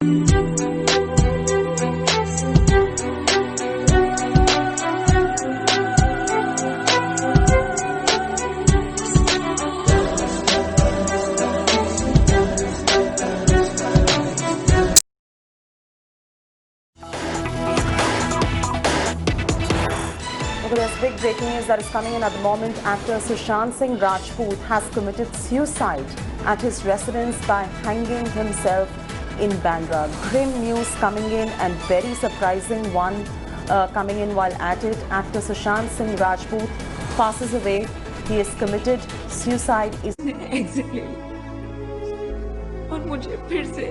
Okay, there's big breaking news that is coming in at the moment. Actor Sushant Singh Rajput has committed suicide at his residence by hanging himself in Bandra. Grim news coming in, and very surprising one coming in while at it. Actor Sushant Singh Rajput passes away. He has committed suicide. Exit ले ली और मुझे फिर से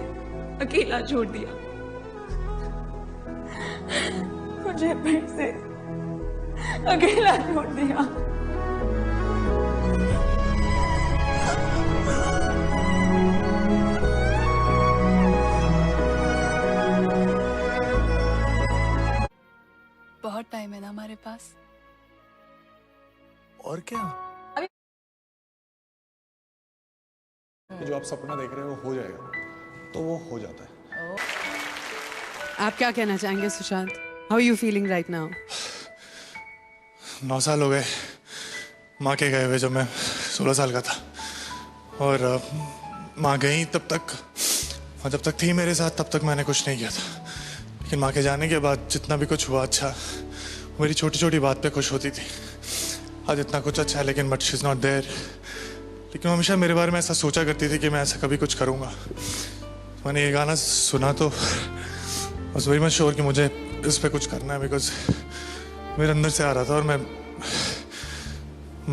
अकेला छोड़ दिया। मुझे फिर से अकेला छोड़ दिया। बहुत टाइम है ना हमारे पास। और क्या जो आप सपना देख रहे हो वो हो जाएगा, तो वो हो जाता है। आप क्या कहना चाहेंगे Sushant? How you feeling right now? 9 साल हो गए माँ के गए हुए, जब मैं 16 साल का था। और माँ गई तब तक, और जब तक थी मेरे साथ तब तक मैंने कुछ नहीं किया था। लेकिन माँ के जाने के बाद जितना भी कुछ हुआ अच्छा, मेरी छोटी छोटी बात पे खुश होती थी। आज इतना कुछ अच्छा है लेकिन but she is not there. लेकिन हमेशा मेरे बारे में ऐसा सोचा करती थी कि मैं ऐसा कभी कुछ करूँगा। मैंने ये गाना सुना तो बस वेरी मच श्योर कि मुझे इस पे कुछ करना है, बिकॉज मेरे अंदर से आ रहा था और मैं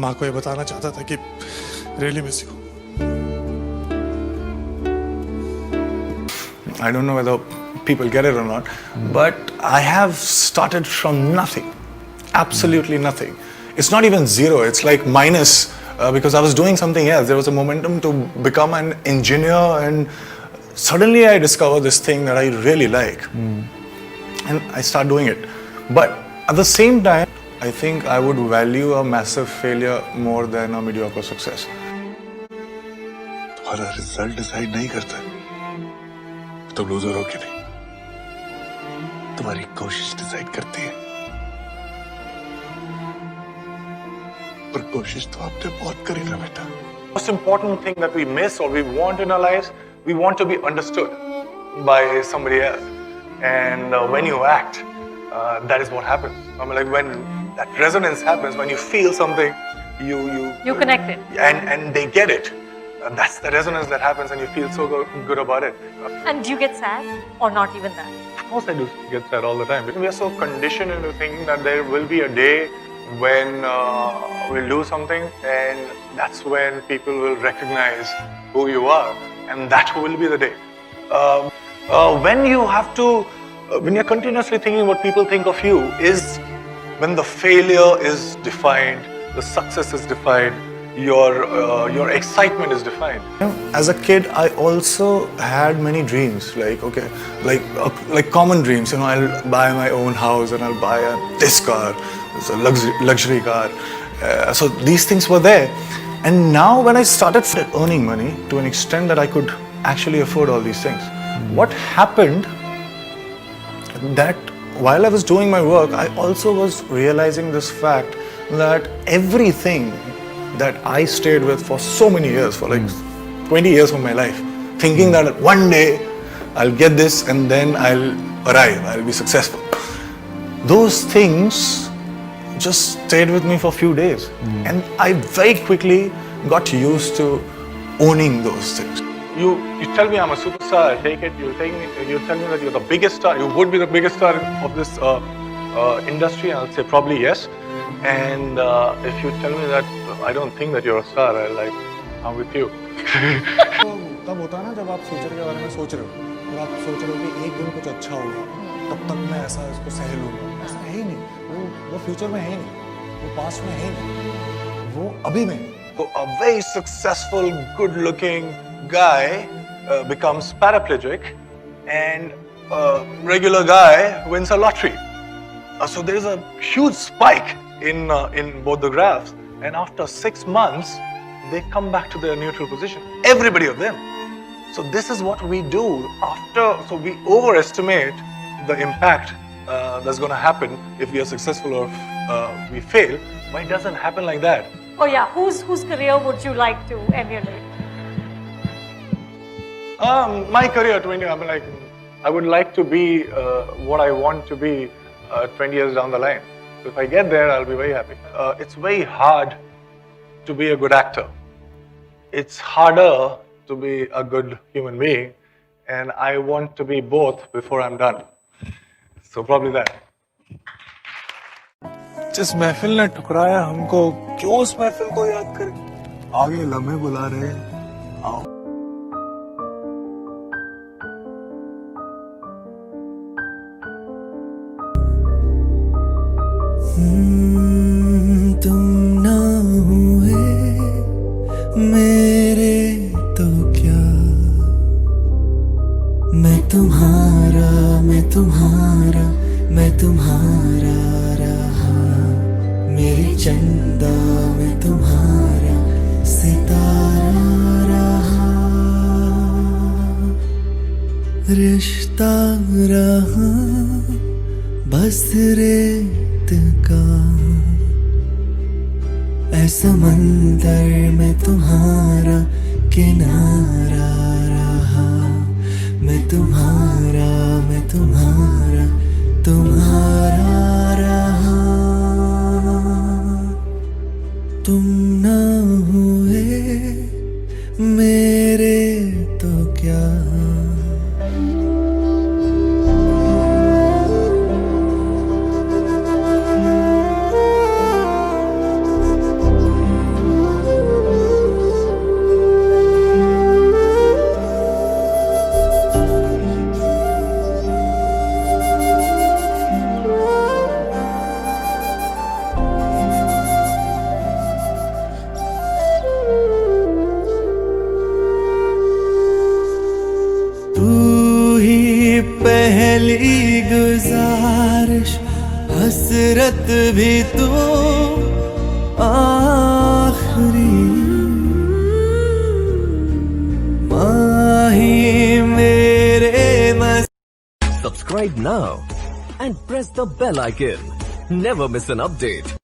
माँ को ये बताना चाहता था कि really miss you. I don't know whether people get it or not, but I have started from nothing, absolutely nothing. It's not even zero, it's like minus, because I was doing something else. There was a momentum to become an engineer, and suddenly I discovered this thing that I really like, and I start doing it. But at the same time, I think I would value a massive failure more than a mediocre success. तुम्हारा result decide नहीं करता तुम loser हो कि नहीं, तुम्हारी कोशिश decide करती है। पर कोशिश तो आपने बहुत करी ना बेटा। Most important thing that we miss or we want in our lives, we want to be understood by somebody else. And when you act, that is what happens. I mean, like when that resonance happens, when you feel something, you connect it. And they get it. That's the resonance that happens, and you feel so good about it. And do you get sad or not even that? Of course, I do get sad all the time. We are so conditioned into thinking that there will be a day when we'll do something, and that's when people will recognize who you are, and that will be the day. When you have to, when you're continuously thinking what people think of you, is when the failure is defined, the success is defined, your excitement is defined. As a kid, I also had many dreams, like common dreams. You know, I'll buy my own house and I'll buy this car, it's a luxury car. So these things were there, and now when I started earning money to an extent that I could actually afford all these things, what happened? That while I was doing my work, I also was realizing this fact that everything that I stayed with for so many years, for like 20 years of my life, thinking that one day I'll get this and then I'll arrive, I'll be successful. Those things just stayed with me for a few days, and I very quickly got used to owning those things. You tell me I'm a superstar, I take it. You tell me that you're the biggest star, you would be the biggest star of this industry, I'll say probably yes. And if you tell me that I don't think that you're a star, I'm with you. तब होता है ना जब आप future के बारे में सोच रहे हो और आप सोच रहे हो कि एक दिन कुछ अच्छा होगा, तब तक मैं ऐसा इसको सह लूंगा। ऐसा है ही नहीं, वो फ्यूचर में है ही नहीं, वो पास्ट में है ही नहीं, वो अभी में। So a very successful, good-looking guy becomes paraplegic, and a regular guy wins a lottery. So there is a huge spike in both the graphs, and after 6 months, they come back to their neutral position. Everybody of them. So this is what we do so we overestimate the impact that's going to happen if we are successful or if we fail. But it doesn't happen like that. Oh yeah, whose career would you like to emulate? My career, 20. I would like to be what I want to be 20 years down the line. So if I get there, I'll be very happy. It's very hard to be a good actor. It's harder to be a good human being, and I want to be both before I'm done. So probably that. जिस महफिल ने ठुकराया हमको, क्यों उस महफिल को याद करें? आगे लम्हे बुला रहे हैं, आओ। तुम ना हुए मेरे तो क्या, मैं तुम्हारा रहा, मेरी चंदा मैं तुम्हारा सितारा रहा, रिश्ता रहा बस रेत का, ऐसा मंदिर में तुम्हारा किनारा रहा, मैं तुम्हारा रहा, तुम ना हुए मेरे तो क्या। पहली गुजारिश हसरत भी तू आखिरी, माही मेरे Subscribe now and press the bell icon. Never miss an update.